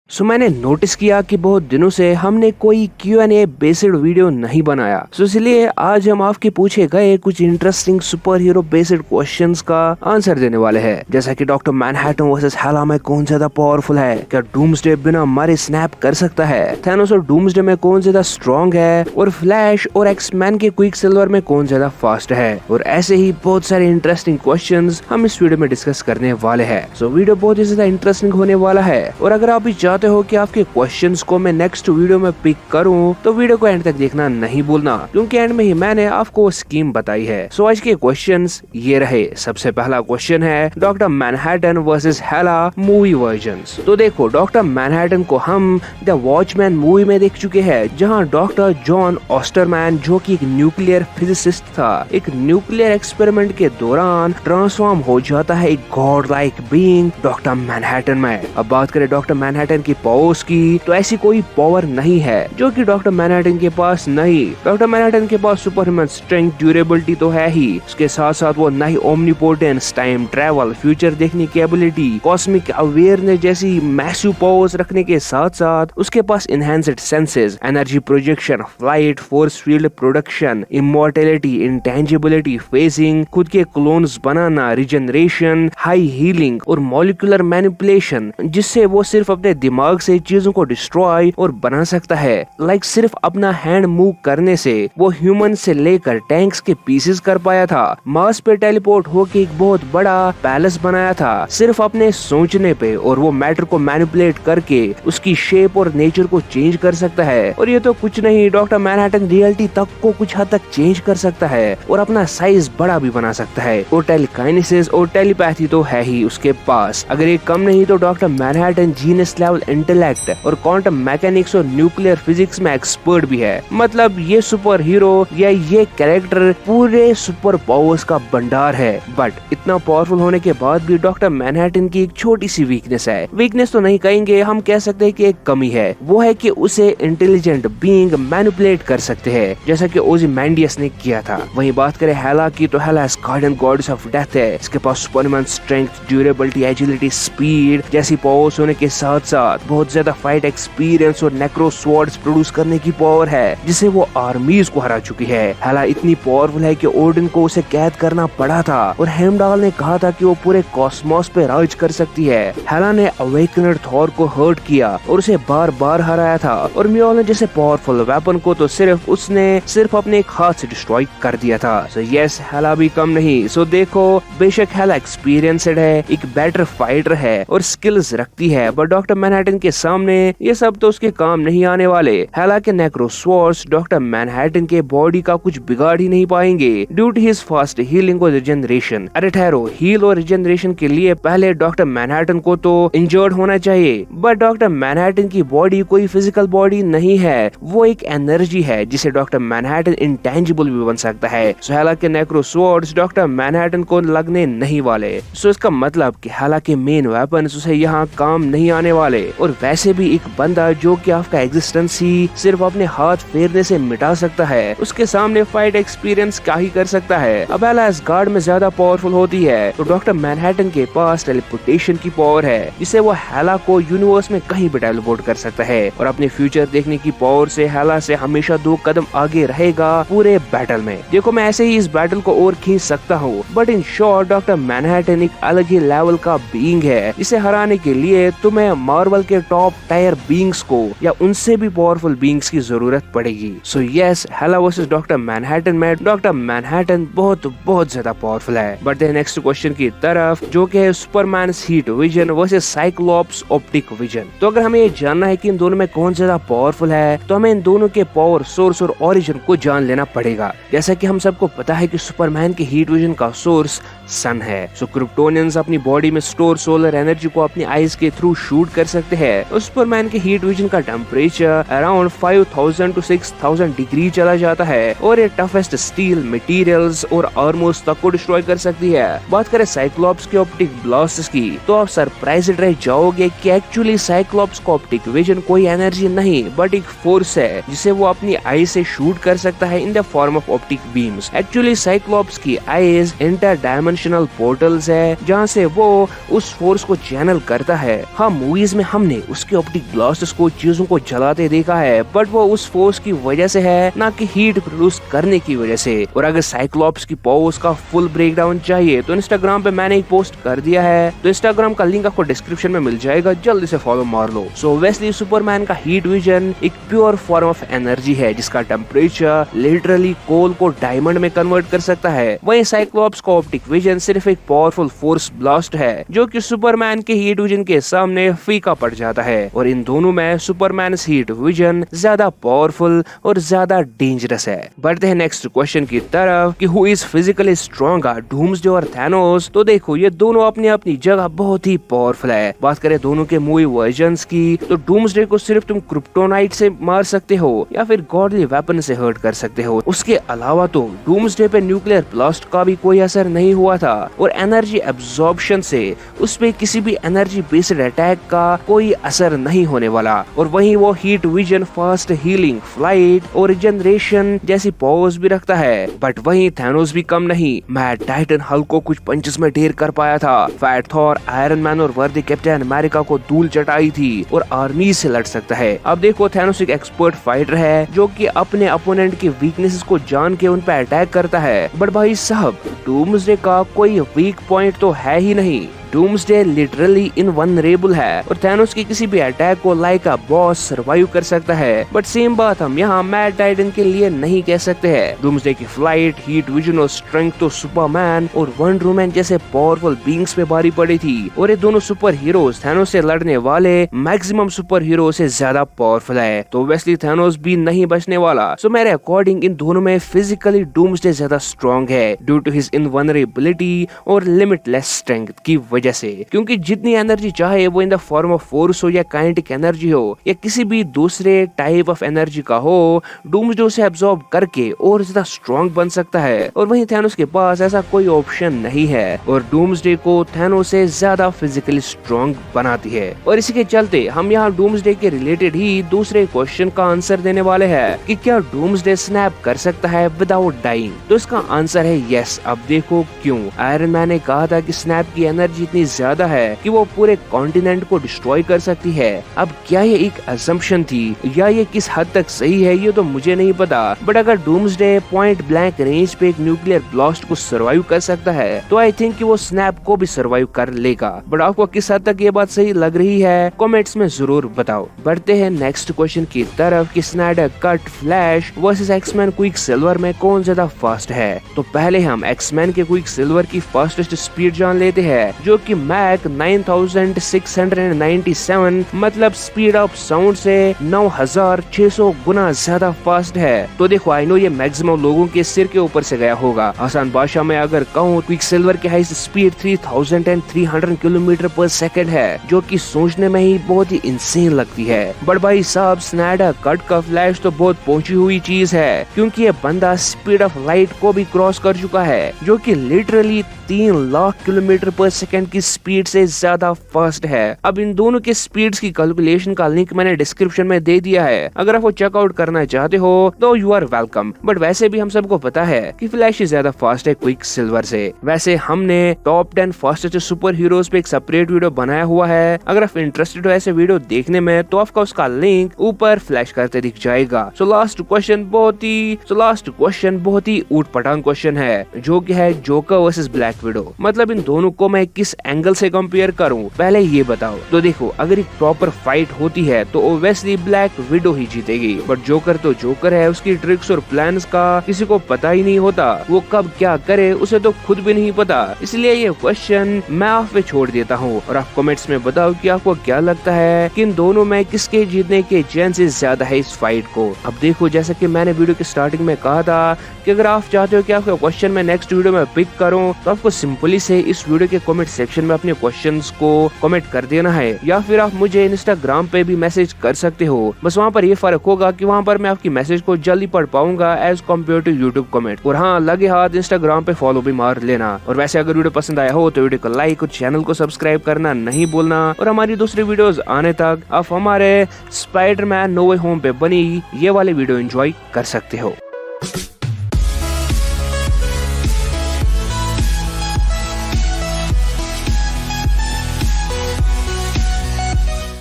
मैंने नोटिस किया कि बहुत दिनों से हमने कोई Q&A बेस्ड वीडियो नहीं बनाया। इसलिए आज हम आपके पूछे गए कुछ interesting super hero based questions का आंसर देने वाले हैं। जैसा कि डॉक्टर मैनहट्टन वर्सेस हेला में कौन ज्यादा पावरफुल है, क्या डूम्सडे बिना मारे स्नैप कर सकता है, थैनोस और डूम्सडे में कौन ज्यादा स्ट्रॉन्ग है, और फ्लैश और एक्समैन के क्विक सिल्वर में कौन ज्यादा फास्ट है, और ऐसे ही बहुत सारे इंटरेस्टिंग क्वेश्चंस हम इस वीडियो में डिस्कस करने वाले हैं। वीडियो बहुत ही ज्यादा इंटरेस्टिंग होने वाला है, और अगर आप भी चाहते हो कि आपके क्वेश्चंस को मैं नेक्स्ट वीडियो में पिक करूं तो वीडियो को एंड तक देखना नहीं भूलना, क्योंकि एंड में ही मैंने आपको वो स्कीम बताई है। आज के क्वेश्चंस ये रहे। सबसे पहला क्वेश्चन है डॉक्टर मैनहट्टन वर्सेस हेला मूवी वर्जन्स। तो देखो, डॉक्टर मैनहट्टन को हम द वॉचमैन मूवी में देख चुके हैं, जहां डॉक्टर जॉन ऑस्टरमैन, जो कि एक न्यूक्लियर फिजिसिस्ट था, एक न्यूक्लियर एक्सपेरिमेंट के दौरान ट्रांसफॉर्म हो जाता है एक God like being doctor Manhattan में। अब बात करें डॉक्टर मैनहट्टन की पावर्स की, तो ऐसी कोई पावर नहीं है जो कि डॉक्टर मैनहट्टन के पास नहीं। डॉक्टर मैनहट्टन के पास सुपर ह्यूमन स्ट्रेंथ, ड्यूरेबिलिटी तो है ही, उसके साथ साथ वो नहीं ओमनीपोटेंस, टाइम ट्रैवल, फ्यूचर देखने की एबिलिटी, कॉस्मिक अवेयरनेस जैसी मैसिव पावर्स रखने के साथ साथ उसके पास enhanced senses, energy projection, flight, force field production, immortality, intangibility, phasing, खुद के क्लोन्स बनाना, रिजनरेशन, हाई हीलिंग और मॉलिक्यूलर मैनिपुलेशन, जिससे वो सिर्फ अपने दिमाग से चीजों को डिस्ट्रॉय और बना सकता है। सिर्फ अपना हैंड मूव करने से वो ह्यूमन से लेकर टैंक्स के पीसेस कर पाया था, मार्स पे टेलीपोर्ट होके एक बहुत बड़ा पैलेस बनाया था सिर्फ अपने सोचने पे, और वो मैटर को मैनिपुलेट करके उसकी शेप और नेचर को चेंज कर सकता है। और ये तो कुछ नहीं, डॉक्टर मैनहट्टन रियलिटी तक को कुछ हद तक चेंज कर सकता है और अपना साइज बड़ा भी बना सकता है। और टेलीकाइनेसिस और टेलीपैथी तो है ही उसके पास। अगर ये कम नहीं तो doctor Manhattan genius level intellect और क्वांटम मैकेनिक्स और न्यूक्लियर फिजिक्स में एक्सपर्ट भी है। मतलब ये सुपर हीरो या ये कैरेक्टर पूरे सुपर पावर्स का भंडार है। बट इतना पावरफुल होने के बाद भी डॉक्टर मैनहट्टन की एक छोटी सी वीकनेस है। वीकनेस तो नहीं कहेंगे, हम कह सकते हैं कि एक कमी है। वो है कि उसे इंटेलिजेंट बीइंग मैनिपुलेट कर सकते हैं, जैसा कि ओzymandias ने किया था। वहीं बात करें हेला की, तो Hela guardian goddess of death है। इसके पास Superman strength, durability, agility, speed जैसी पावर्स होने के साथ साथ बहुत ज्यादा फाइट एक्सपीरियंस और नेक्रो स्वॉर्ड्स प्रोड्यूस करने की पावर है, जिसे वो आर्मीज को हरा चुकी है। हेला इतनी पावरफुल है कि ओडिन को उसे कैद करना पड़ा था, और हेमडाल ने कहा था कि वो पूरे कॉस्मोस पे राज कर सकती है। हेला ने अवेकनर थॉर को हर्ट किया और उसे बार बार हराया था, और म्योल्नर जैसे पावरफुल वेपन को तो उसने सिर्फ अपने एक हाथ से डिस्ट्रॉय कर दिया था। यस, हेला भी कम नहीं। देखो, बेशक हेला एक्सपीरियंस्ड है, एक बेटर फाइटर है और स्किल्स रखती है, बट डॉक्टर मैनहट्टन के सामने ये सब तो उसके काम नहीं आने वाले। हेला के नेक्रो स्वॉर्ड्स डॉक्टर मैनहट्टन के बॉडी का कुछ बिगाड़ ही नहीं पाएंगे due to his fast healing और रिजनरेशन। अरे ठहरो, हील और रिजनरेशन के लिए पहले डॉक्टर मैनहट्टन को तो इंजर्ड होना चाहिए, बट डॉक्टर मैनहट्टन की बॉडी कोई फिजिकल बॉडी नहीं है, वो एक एनर्जी है जिसे डॉक्टर मैनहट्टन इंटेंजिबल भी बन सकता है। हेला के नेक्रो स्वॉर्ड्स डॉक्टर मैनहट्टन को लगने नहीं वाले। इसका मतलब कि हेला के मेन वेपन्स उसे यहाँ काम नहीं आने वाले। और वैसे भी एक बंदा जो कि आपका एग्जिस्टेंस ही सिर्फ अपने हाथ फेरने से मिटा सकता है, उसके सामने फाइट एक्सपीरियंस क्या ही कर सकता है। अब हेला गार्ड में ज्यादा पावरफुल होती है, तो डॉक्टर मैनहट्टन के पास टेलीपोर्टेशन की पावर है, जिससे वो हेला को यूनिवर्स में कहीं भी टेलीपोर्ट कर सकता है, और अपने फ्यूचर देखने की पावर से हेला से हमेशा 2 कदम आगे रहेगा पूरे बैटल में। देखो, मैं ऐसे ही इस बैटल को और खींच सकता हूँ, but in short doctor Manhattan एक अलग ही लेवल का बीइंग है, जिसे हराने के लिए तुम्हें मार्वल के टॉप टायर बीइंग्स को या उनसे भी पावरफुल बीइंग्स की जरूरत पड़ेगी। यस, हेला वर्सेस डॉक्टर मैनहट्टन में डॉक्टर मैनहट्टन बहुत ज्यादा पावरफुल है। बट नेक्स्ट क्वेश्चन की तरफ, जो कि है Superman heat vision versus cyclops optic vision. तो अगर हमें ये जानना है कि इन दोनों में कौन ज्यादा पावरफुल है, तो हमें इन दोनों के पावर सोर्स और ओरिजिन को जान लेना पड़ेगा। जैसा कि हम सबको पता है कि सुपरमैन के हीट विजन का सोर्स सन है। क्रिप्टोनियंस अपनी बॉडी में स्टोर सोलर एनर्जी को अपनी आईज के थ्रू शूट कर सकते हैं। सुपरमैन के हीट विजन का टेम्परेचर अराउंड 5000 to 6000 डिग्री चला जाता है, और ये टफेस्ट स्टील मटेरियल्स और आर्मर्स तक को डिस्ट्रॉय कर सकती है। बात करें साइक्लोप्स के ऑप्टिक ब्लास्ट्स की, तो आप सरप्राइज्ड रह जाओगे कि एक्चुअली साइक्लोप्स का ऑप्टिक विजन कोई एनर्जी नहीं बट एक फोर्स है, जिसे वो अपनी आई से शूट कर सकता है in the form of optic beams. Actually cyclops की आईज इंटर डायमेंशनल पोर्टल्स है, जहाँ से वो उस फोर्स को चैनल करता है। हाँ, मूवीज में हम हमने उसके ऑप्टिक ब्लास्टर्स को चीजों को जलाते देखा है, बट वो उस फोर्स की वजह से है, ना कि हीट प्रोड्यूस करने की वजह से। और अगर साइक्लोप्स की पावर्स का फुल ब्रेकडाउन चाहिए तो इंस्टाग्राम पे मैंने एक पोस्ट कर दिया है, तो इंस्टाग्राम का लिंक आपको डिस्क्रिप्शन में मिल जाएगा, जल्दी से फॉलो मार लो। सो वेस्ली सुपरमैन का हीट विजन एक प्योर फॉर्म ऑफ एनर्जी है जिसका टेम्परेचर लिटरली कोल को डायमंड में कन्वर्ट कर सकता है। वहीं साइक्लोप्स का ऑप्टिक विजन सिर्फ एक पावरफुल फोर्स ब्लास्ट है जो कि सुपरमैन के हीट विजन के सामने फीका पड़ जाता है। और इन दोनों में सुपरमैन हीट विजन ज्यादा पावरफुल और ज्यादा डेंजरस है। बढ़ते हैं नेक्स्ट क्वेश्चन की तरफ कि who is physically stronger, doomsday और थैनोस। तो देखो ये दोनों अपनी अपनी जगह बहुत ही पावरफुल है। बात करें दोनों के मूवी वर्जन्स की तो डूम्सडे को सिर्फ तुम क्रिप्टोनाइट से मार सकते हो या फिर गॉडली वेपन से हर्ट कर सकते हो। उसके अलावा तो डूम्सडे पे न्यूक्लियर ब्लास्ट का भी कोई असर नहीं हुआ था और एनर्जी एब्जॉर्प्शन से उस पे किसी भी एनर्जी बेस्ड अटैक का कोई असर नहीं होने वाला। और वहीं वो heat vision, fast healing, flight और रिजनरेशन जैसी पावर्स भी रखता है। बट वहीं थैनोस भी कम नहीं। मैड टाइटन हल्क को कुछ पंचेस में ढेर कर पाया था। फैट थॉर, आयरन मैन और वर्दी कैप्टन अमेरिका को धूल चटाई थी और आर्मी से लड़ सकता है। अब देखो थैनोस एक एक्सपर्ट फाइटर है जो कि अपने अपोनेंट की वीकनेसेस को जान के उन पर अटैक करता है। बट भाई साहब डूम्सडे का कोई वीक पॉइंट तो है ही नहीं। डूम्सडे लिटरली इनवनरेबल है और थैनोस की किसी भी अटैक को लाइक अ बॉस सर्वाइव कर सकता है। बट सेम बात हम यहाँ मैड टाइटन के लिए नहीं कह सकते हैं। डूम्सडे की फ्लाइट, हीट विजन और स्ट्रेंथ तो सुपरमैन और वंडर वुमन जैसे पावरफुल बीइंग्स पे भारी पड़ी थी। और ये दोनों सुपर हीरोज थैनोस से लड़ने वाले मैक्सिमम सुपर हीरो से ज्यादा पावरफुल है, तो वेस्ली थैनोस भी नहीं बचने वाला। सो मेरे अकॉर्डिंग इन दोनों में फिजिकली डूम्सडे ज्यादा स्ट्रॉन्ग है ड्यू टू हिज इनवनरेबिलिटी और लिमिटलेस स्ट्रेंथ की वजह से। क्योंकि जितनी एनर्जी चाहे वो in the form of force हो या काइनेटिक एनर्जी हो या किसी भी दूसरे टाइप ऑफ एनर्जी का हो, डूम्सडे उसे एब्सॉर्ब करके और ज्यादा स्ट्रॉन्ग बन सकता है। और वहीं थैनोस के पास ऐसा कोई ऑप्शन नहीं है और डूम्सडे को थैनोस से ज्यादा फिजिकली स्ट्रॉन्ग बनाती है। और इसी के चलते हम यहाँ डूम्सडे के रिलेटेड ही दूसरे क्वेश्चन का आंसर देने वाले हैं कि क्या डूम्सडे स्नैप कर सकता है विदाउट डाइंग। तो इसका आंसर है यस। अब देखो क्यों। आयरन मैन ने कहा था कि स्नैप की एनर्जी इतनी ज्यादा है कि वो पूरे कॉन्टिनेंट को डिस्ट्रॉय कर सकती है। अब क्या ये एक असम्पशन थी या ये किस हद तक सही है ये तो मुझे नहीं पता। बट अगर डूम्सडे पॉइंट ब्लैंक रेंज पे एक न्यूक्लियर ब्लास्ट को सर्वाइव कर सकता है तो आई थिंक कि वो स्नैप को भी सर्वाइव कर लेगा। बट आपको किस हद तक ये बात सही लग रही है कमेंट्स में जरूर बताओ। बढ़ते हैं नेक्स्ट क्वेश्चन की तरफ कि Snyder cut Flash versus X Men quicksilver में कौन ज्यादा फास्ट है। तो पहले हम एक्समैन के क्विक सिल्वर की फास्टेस्ट स्पीड जान लेते हैं जो कि मैक 9697 मतलब स्पीड ऑफ साउंड से 9600 गुना ज्यादा फास्ट है। तो देखो आई नो ये मैक्सिमम लोगों के सिर के ऊपर से गया होगा। आसान भाषा में अगर कहूँ क्विक सिल्वर की हाईएस्ट स्पीड 3300 किलोमीटर पर सेकंड है जो कि सोचने में ही बहुत ही इंसेन लगती है। बट भाई साहब स्नाइडर कट का फ्लैश तो बहुत पहुंची हुई चीज है क्योंकि ये बंदा स्पीड ऑफ लाइट को भी क्रॉस कर चुका है जो कि लिटरली 3 लाख किलोमीटर पर सेकंड की स्पीड से ज्यादा फास्ट है। अब इन दोनों के स्पीड्स की कैलकुलेशन का लिंक मैंने डिस्क्रिप्शन में दे दिया है, अगर आप वो चेकआउट करना चाहते हो तो यू आर वेलकम। बट वैसे भी हम सबको पता है कि फ्लैश ज्यादा फास्ट है क्विक सिल्वर से। वैसे हमने टॉप 10 फास्टेस्ट सुपर हीरोज पे एक सेपरेट वीडियो बनाया हुआ है, अगर आप इंटरेस्टेड हो ऐसे वीडियो देखने में तो आपका उसका लिंक ऊपर फ्लैश करते दिख जाएगा। सो लास्ट क्वेश्चन बहुत ही ऊट पटांग क्वेश्चन है जो कि है जोकर वर्सेस ब्लैक विडो। मतलब इन दोनों को मैं किस एंगल से कंपेयर करूं पहले ये बताओ। तो देखो अगर एक प्रॉपर फाइट होती है तो ओब्वियसली ब्लैक विडो ही जीतेगी। बट जोकर तो जोकर है, उसकी ट्रिक्स और प्लान्स का किसी को पता ही नहीं होता, वो कब क्या करे उसे तो खुद भी नहीं पता। इसलिए ये क्वेश्चन मैं आप पे छोड़ देता हूँ और आप कमेंट्स में बताओ कि आपको क्या लगता है कि इन दोनों में किसके जीतने के चांसेस ज्यादा है इस फाइट को। अब देखो जैसा कि मैंने वीडियो के स्टार्टिंग में कहा था कि अगर आप चाहते हो कि आपका क्वेश्चन मैं नेक्स्ट वीडियो में पिक करूं तो आपको सिंपली से इस वीडियो के कमेंट सेक्शन में अपने क्वेश्चंस को कमेंट कर देना है या फिर आप मुझे इंस्टाग्राम पे भी मैसेज कर सकते हो। बस वहाँ पर ये फर्क होगा कि वहाँ पर मैं आपकी मैसेज को जल्दी पढ़ पाऊंगा as compared to YouTube comment. और हाँ लगे हाथ इंस्टाग्राम पे फॉलो भी मार लेना। और वैसे अगर वीडियो पसंद आया हो तो वीडियो को लाइक और चैनल को सब्सक्राइब करना नहीं भूलना। और हमारी दूसरी वीडियोस आने तक आप हमारे स्पाइडरमैन नो वे होम पे बनी ये वाली वीडियो एंजॉय कर सकते हो।